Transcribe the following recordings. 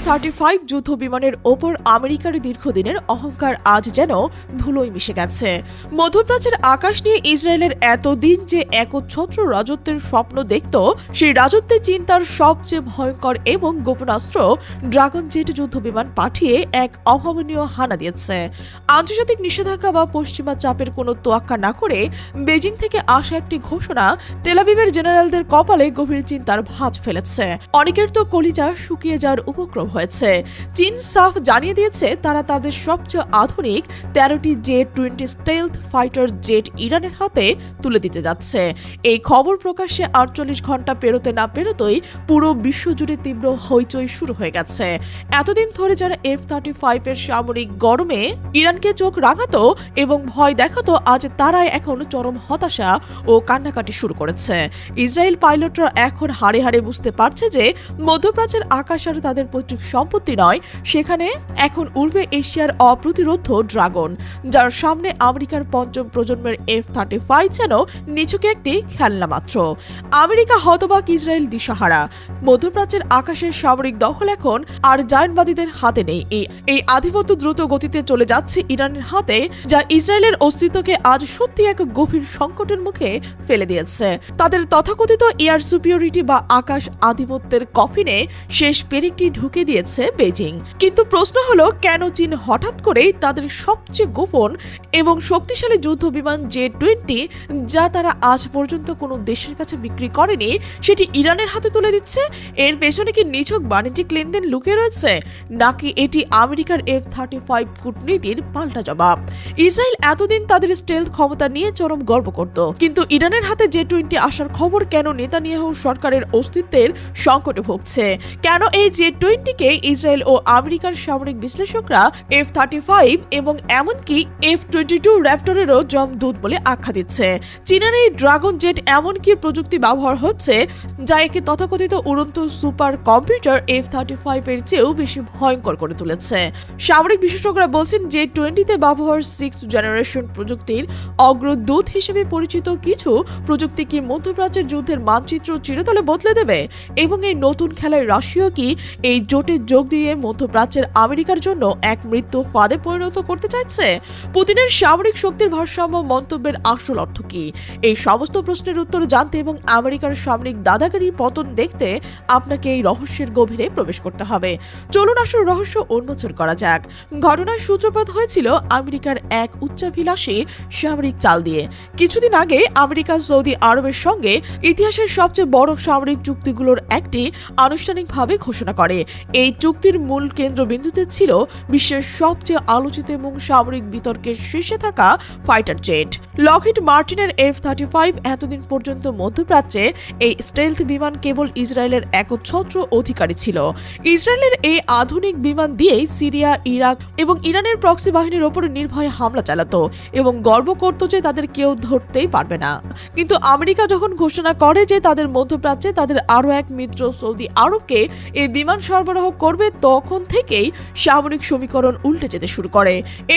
F-35 যুদ্ধ বিমানের ওপর আমেরিকার দীর্ঘদিনের অহংকার আজ যেন ধুলোয় মিশে গেছে। মধ্যপ্রাচ্যের আকাশ নিয়ে ইসরায়েলের এতদিন যে একচ্ছত্র রাজত্বের স্বপ্ন দেখত, সেই রাজত্বে চীন তার সবচেয়ে ভয়ঙ্কর এবং গোপনাস্ত্র ড্রাগন জেট যুদ্ধ বিমান পাঠিয়ে এক অভাবনীয় হানা দিয়েছে। আন্তর্জাতিক নিষেধাজ্ঞা বা পশ্চিমা চাপের কোনো তোয়াক্কা না করে বেজিং থেকে আসা একটি ঘোষণা তেল আবিবের জেনারেলদের কপালে গভীর চিন্তার ভাঁজ ফেলেছে। অনেকের তো কলিজা শুকিয়ে যাওয়ার উপক্রম হয়েছে। চীন সাফ জানিয়ে দিয়েছে তারা তাদের সবচেয়ে আধুনিক 13টি J-20 স্টেলথ ফাইটার জেট ইরানের হাতে তুলে দিতে যাচ্ছে। এই খবর প্রকাশ্যে 48 ঘন্টা পেরোতে না পেরোতেই পুরো বিশ্বজুড়ে তীব্র হইচই শুরু হয়ে গেছে। এতদিন ধরে যারা F-35 এর সামরিক গরমে ইরানকে চোখ রাঙাতো এবং ভয় দেখাতো, আজ তারাই এখন চরম হতাশা ও কান্নাকাটি শুরু করেছে। ইসরায়েল পাইলটরা এখন হাড়ে হাড়ে বুঝতে পারছে যে মধ্যপ্রাচ্যের আকাশ আর তাদের পৈতৃক সম্পত্তি নয়, সেখানে এখন উড়বে এশিয়ার অপ্রতিরোধ্য ড্রাগন, যার সামনে আমেরিকার পঞ্চম প্রজন্মের F-35 যেন নিছকে একটি খেলনা মাত্র। আমেরিকা হতবাক, ইসরায়েল দিশাহারা। মধ্যপ্রাচ্যের আকাশের সামরিক দখল এখন আর জায়নবাদীদের হাতে নেই। এই আধিপত্য দ্রুত গতিতে চলে যাচ্ছে ইরানের হাতে, যা ইসরায়েলের অস্তিত্বকে আজ সত্যি এক গভীর সংকটের মুখে ফেলে দিয়েছে। তাদের তথাকথিত এয়ার সুপিরিয়রিটি বা আকাশ আধিপত্যের কফিনে শেষ পেরেকটি ঢুকে দিয়েছে বেজিং। কিন্তু প্রশ্ন হলো, কেন চীন হঠাৎ করেই তাদের সবচেয়ে গোপন এবং শক্তিশালী যুদ্ধ বিমান J-20, যা তারা আজ পর্যন্ত কোনো দেশের কাছে বিক্রি করেনি, সেটি ইরানের হাতে তুলে দিচ্ছে? এর পেছনে কি নিছক বাণিজ্যিক লেনদেন লুকিয়ে রয়েছে, নাকি এটি আমেরিকার F-35 কূটনীতির পাল্টা জবাব? ইসরায়েল এতদিন তাদের স্টেলথ ক্ষমতা নিয়ে চরম গর্ব করত, কিন্তু ইরানের হাতে J-20 আসার খবর কেন নেতানিয়াহু সরকারের অস্তিত্বের সংকটে ভুগছে? কেন এই J-20-কে ইসরায়েল ও আমেরিকার সামরিক বিশ্লেষকরা F-35 এবং এমনকি F-22 র্যাপটরেরও জমদূত বলে আখ্যা দিচ্ছে? চীনের এই ড্রাগন জেট এমন কি প্রযুক্তি ব্যবহার হচ্ছে যা একে তথাকথিত উড়ন্ত সুপার কম্পিউটার F-35 এর চেয়েও বেশি ভয়ঙ্কর করে তুলেছে? সামরিক বিশেষজ্ঞরা বলছেন J-20-তে ব্যবহার 6th জেনারেশন প্রযুক্তির অগ্রদূত হিসেবে পরিচিত কিছু প্রযুক্তি কি মধ্যপ্রাচ্যের যুদ্ধের মানচিত্র চিরতরে বদলে দেবে? এবং এই নতুন খেলায় রাশিয়া কি এই জোটে যোগ দিয়ে মধ্যপ্রাচ্যের আমেরিকার জন্য এক মৃত্যু ফাঁদে পরিণত করতে চাইছে? পুতিনের সামরিক শক্তির ভারসাম্য মন্তব্যের আসল অর্থ কি? এই সমস্ত প্রশ্নের উত্তর জানতে এবং আমেরিকার সামরিক দাদাগিরির পতন দেখতে আপনাকে এই রহস্যের গভীরে প্রবেশ করতে হবে। চলুন আসল রহস্য উন্মোচন করা যাক। ঘটনার সূত্রপাত হয়েছিল আমেরিকার এক উচ্চাভিলাষী সামরিক চাল দিয়ে। কিছুদিন আগে আমেরিকা সৌদি আরবের সঙ্গে ইতিহাসের সবচেয়ে বড় সামরিক চুক্তিগুলোর একটি আনুষ্ঠানিকভাবে ঘোষণা করে। এই চুক্তির মূল কেন্দ্রবিন্দুতে ছিল বিশ্বের সবচেয়ে আলোচিত এবং সামরিক বিতর্কের শীর্ষে থাকা ফাইটার জেট লকহিড মার্টিনের F-35। এতদিন পর্যন্ত মধ্যপ্রাচ্যে এই স্টেলথ বিমান কেবল ইসরায়েলের একচ্ছত্র অধিকারী ছিল। ইসরায়েলের এই আধুনিক বিমান দিয়েই সিরিয়া, ইরাক এবং ইরানের প্রক্সি বাহিনীর ওপর নির্ভয়ে হামলা চালাতো এবং গর্ব করত যে তাদের কেউ ধরতেই পারবে না। কিন্তু আমেরিকা যখন ঘোষণা করে যে তাদের মধ্যপ্রাচ্যে তাদের আরও এক মিত্র সৌদি আরবকে এই বিমান সরবরাহ করবে, তখন থেকেই সামরিক সমীকরণ উল্টে যেতে শুরু করে।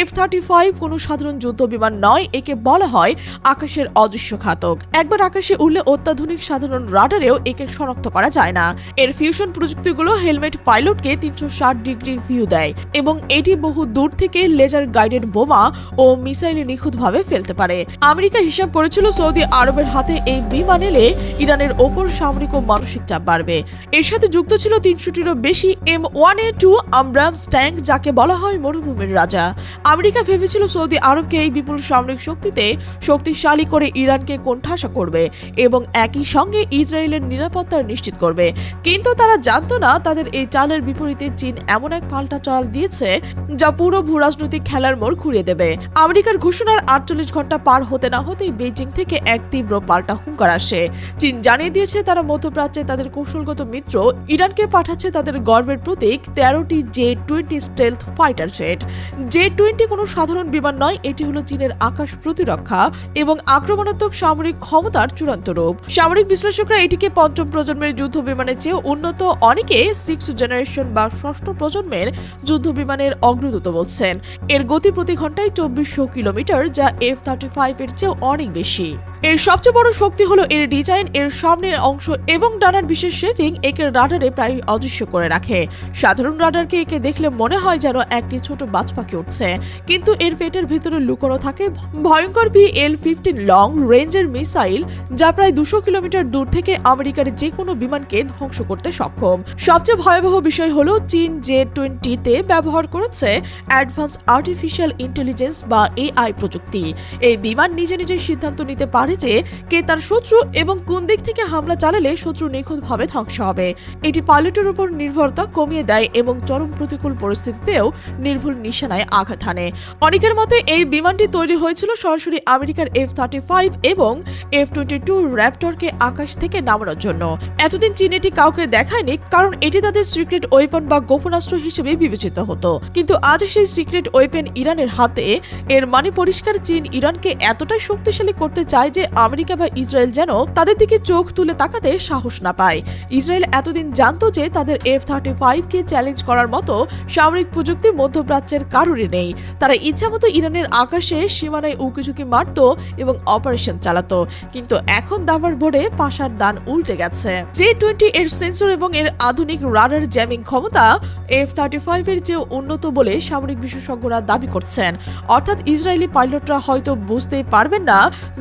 F-35 কোনো সাধারণ যুদ্ধ বিমান নয়, একে বলা হয় আকাশের অদৃশ্য ঘাতক। একবার আকাশে উড়লে অত্যাধুনিক সাধারণ রাডারেও একে শনাক্ত করা যায় না। এর ফিউশন প্রযুক্তিগুলো হেলমেট পাইলটকে 360 ডিগ্রি ভিউ দেয় এবং এটি বহু দূর থেকে লেজার গাইডেড বোমা ও মিসাইল নিখুঁতভাবে ফেলতে পারে। আমেরিকা হিসাব করেছিল সৌদি আরবের হাতে এই বিমান এলে ইরানের ওপর সামরিক ও মানসিক চাপ বাড়বে। এর সাথে যুক্ত ছিল 300টিরও বেশি M1A2 আব্রামস ট্যাঙ্ক, যাকে বলা হয় মরুভূমির রাজা। আমেরিকা ভেবেছিল সৌদি আরবকে এই বিপুল সামরিক শক্তিতে শক্তিশালী করে ইরানকে কোণঠাসা করবে এবং একই সঙ্গে ইসরায়েলের নিরাপত্তা নিশ্চিত করবে। কিন্তু তারা জানতো না, তাদের এই চালের বিপরীতে চীন এমন এক পাল্টা চাল দিয়েছে যা পুরো ভূরাজনৈতিক খেলার মোড় ঘুরিয়ে দেবে। আমেরিকার ঘোষণার 48 ঘন্টা পার হতে না হতেই বেজিং থেকে এক তীব্র পাল্টা হুঙ্কার আসে। চীন জানিয়ে দিয়েছে তারা মধ্যপ্রাচ্যে তাদের কৌশলগত মিত্র ইরানকে পাঠাচ্ছে তাদের গর্বের প্রতীক 13টি J-20 stealth fighter jet. J-20 কোনো সাধারণ বিমান নয়, এটি হলো চীনের আকাশ প্রতিরক্ষা এবং আক্রমণাত্মক সামরিক ক্ষমতার চূড়ান্ত রূপ। সামরিক বিশ্লেষকরা এটিকে পঞ্চম প্রজন্মের যুদ্ধ বিমানের চেয়ে উন্নত, অনেকে 6th জেনারেশন বা ষষ্ঠ প্রজন্মের যুদ্ধ বিমানের অগ্রদূত বলছেন। এর গতি প্রতি ঘন্টায় 2400 কিলোমিটার, যা F-35 এর চেয়েও অনেক বেশি। এর সবচেয়ে বড় শক্তি হলো এর ডিজাইন, এর সামনের অংশ এবং ডানার বিশেষ শেপিং একে রাডারে প্রায় অদৃশ্য করে রাখে। সাধারণ রাডারকে একে দেখলে মনে হয় যেন একটি ছোট বাজ পাখি উঠছে, কিন্তু এর পেটের ভেতরে লুকোনো থাকে ভয়ঙ্কর PL-15 লং রেঞ্জের মিসাইল, যা প্রায় 200 কিলোমিটার দূর থেকে আমেরিকার যে কোনো বিমানকে ধ্বংস করতে সক্ষম। সবচেয়ে ভয়াবহ বিষয় হলো চীন J-20 ব্যবহার করেছে অ্যাডভান্স আর্টিফিশিয়াল ইন্টেলিজেন্স বা AI প্রযুক্তি। এই বিমান নিজে নিজে সিদ্ধান্ত নিতে পারে যে কে তার শত্রু এবং কোন দিক থেকে হামলা চালালে শত্রু নিখুঁতভাবে ধ্বংস হবে। এটি পাইলটের উপর নির্ভরতা কমিয়ে দেয় এবং চরম প্রতিকূল পরিস্থিতিতেও নির্ভুল নিশানায় আঘাত হানে। অনেকের মতে এই বিমানটি তৈরি হয়েছিল সরাসরি আমেরিকার F-35 এবং F-22 র্যাপটরকে আকাশ থেকে নামানোর জন্য। এতদিন চীন এটি কাউকে দেখায়নি, কারণ এটি তাদের সিক্রেট ওয়েপন বা গোপনাস্ত্র হিসেবে বিবেচিত হতো। কিন্তু আজ সেই সিক্রেট ওয়েপন ইরানের হাতে। এর মানে পরিষ্কার, চীন ইরানকে এতটাই শক্তিশালী করতে চায় যে আমেরিকা বা ইসরায়েল যেন তাদের দিকে চোখ তুলে তাকাতে সাহস না পায়। ইসরায়েল এতদিন জানতো যে তাদের F-35 কে চ্যালেঞ্জ করার মতো সামরিক প্রযুক্তি মধ্যপ্রাচ্যের কারোরই নেই। তারা ইচ্ছামতো ইরানের আকাশে সীমানায় উকিঝুঁকি মারত এবং অপারেশন চালাতো। কিন্তু এখন দাবার বোর্ডে পাশার দান উল্টে গেছে। J-20 এর সেন্সর এবং এর আধুনিক রাডার জ্যামিং ক্ষমতা F-35 এর চেয়ে উন্নত বলে সামরিক বিশেষজ্ঞরা দাবি করছেন। অর্থাৎ ইসরায়েলি পাইলটরা হয়তো বুঝতেই পারবেন না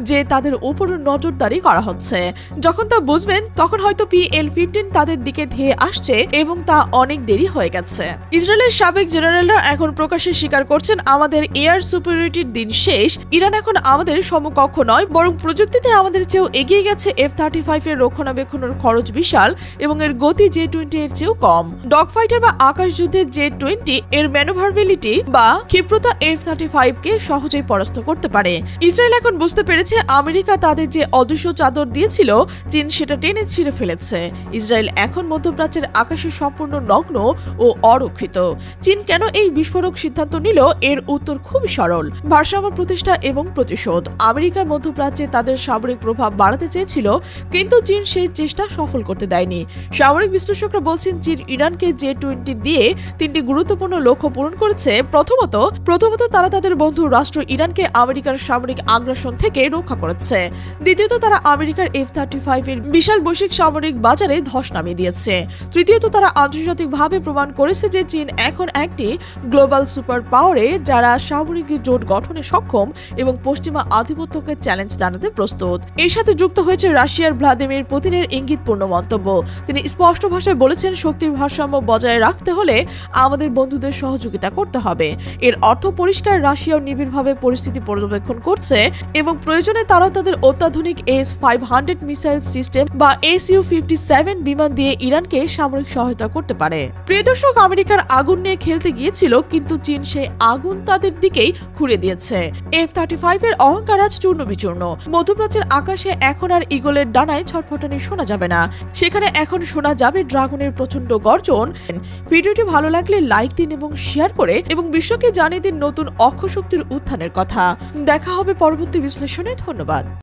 যে তাদের উপর নজরদারি করা হচ্ছে। যখন তা বুঝবেন তখন হয়তো PL-15 তাদের দিকে ধেয়ে আসছে এবং তা অনেক দেরি হয়ে গেছে। ইসরায়েলের সাবেক জেনারেলরা এখন প্রকাশ্যে স্বীকার করছেন, আমাদের এয়ার সুপিরিয়রিটির দিন শেষ। ইরান এখন আমাদের সমকক্ষ নয়, বরং প্রযুক্তিতে আমাদের চেয়েও এগিয়ে গেছে। F-35 এর রক্ষণাবেক্ষণের খরচ বিশাল এবং এর গতি J-20 এর চেয়েও কম। ডগ ফাইটার বা আকাশ যুদ্ধের J-20 এর ম্যানুভারবিলিটি বা ক্ষিপ্রতা F-35 কে সহজেই পরাস্ত করতে পারে। ইসরায়েল এখন বুঝতে পেরেছে আমেরিকা তাদের যে অদৃশ্য চাদর দিয়েছিল, চীন সেটা টেনে ছিঁড়ে ফেলেছে। ইসরায়েল এখন মধ্যপ্রাচ্যের আকাশে সম্পূর্ণ নগ্ন ও অরক্ষিত। চীন কেন এই বিস্ফোরক সিদ্ধান্ত নিল? এর উত্তর খুবই সরল, ভারসাম্য প্রতিষ্ঠা এবং প্রতিশোধ। আমেরিকার মধ্যপ্রাচ্যে তাদের সামরিক প্রভাব বাড়াতে চেয়েছিল, কিন্তু চীন সেই চেষ্টা সফল করতে দেয়নি। সামরিক বিশ্লেষকরা বলছেন চীন ইরানকে J-20 দিয়ে তিনটি গুরুত্বপূর্ণ লক্ষ্য পূরণ করেছে। প্রথমত তারা তাদের বন্ধু রাষ্ট্র ইরানকে আমেরিকার সামরিক আগ্রাসন থেকে রক্ষা করেছে। দ্বিতীয়ত তারা আমেরিকার F-35 এর বিশাল বৈশ্বিক সামরিক বাজারে ধস নামিয়ে দিয়েছে। তৃতীয়ত তারা আন্তর্জাতিকভাবে প্রমাণ করেছে যে চীন এখন একটি গ্লোবাল সুপার পাওয়ারে যারা সামরিক জোট গঠনে সক্ষম এবং পশ্চিমা আধিপত্যকে চ্যালেঞ্জ জানাতে প্রস্তুত। এর সাথে যুক্ত হয়েছে রাশিয়ার ভ্লাদিমির পুতিনের ইঙ্গিতপূর্ণ মন্তব্য। তিনি স্পষ্ট ভাষায় বলেছেন, শক্তির ভারসাম্য বজায় রাখতে হলে আমাদের বন্ধুদের সহযোগিতা করতে হবে। এর অর্থ পরিষ্কার, রাশিয়াও নিবিড়ভাবে পরিস্থিতি পর্যবেক্ষণ করছে এবং প্রয়োজনে তারাও তাদের অত্যাধুনিক S-500 মিসাইল সিস্টেম বা Su-57 বিমান দিয়ে ইরানকে সামরিক সহায়তা করতে পারে। প্রিয় দর্শক, আমেরিকার আগুন নিয়ে খেলতে গিয়েছিল, কিন্তু চীন সেই আগুন তাদের দিকেই ঘুরে দিয়েছে। F-35 এর অহংকার আজ চূর্ণ বিচূর্ণ। মধ্যপ্রাচ্যের আকাশে এখন আর ঈগলের ডানায় ছটফটানি শোনা যাবে না, সেখানে এখন শোনা যাবে ড্রাগনের প্রচন্ড গর্জন। ভিডিওটি ভালো লাগলে লাইক দিন এবং শেয়ার করে এবং বিশ্বকে জানিয়ে দিন নতুন অক্ষশক্তির উত্থানের কথা। দেখা হবে পরবর্তী বিশ্লেষণে। ধন্যবাদ।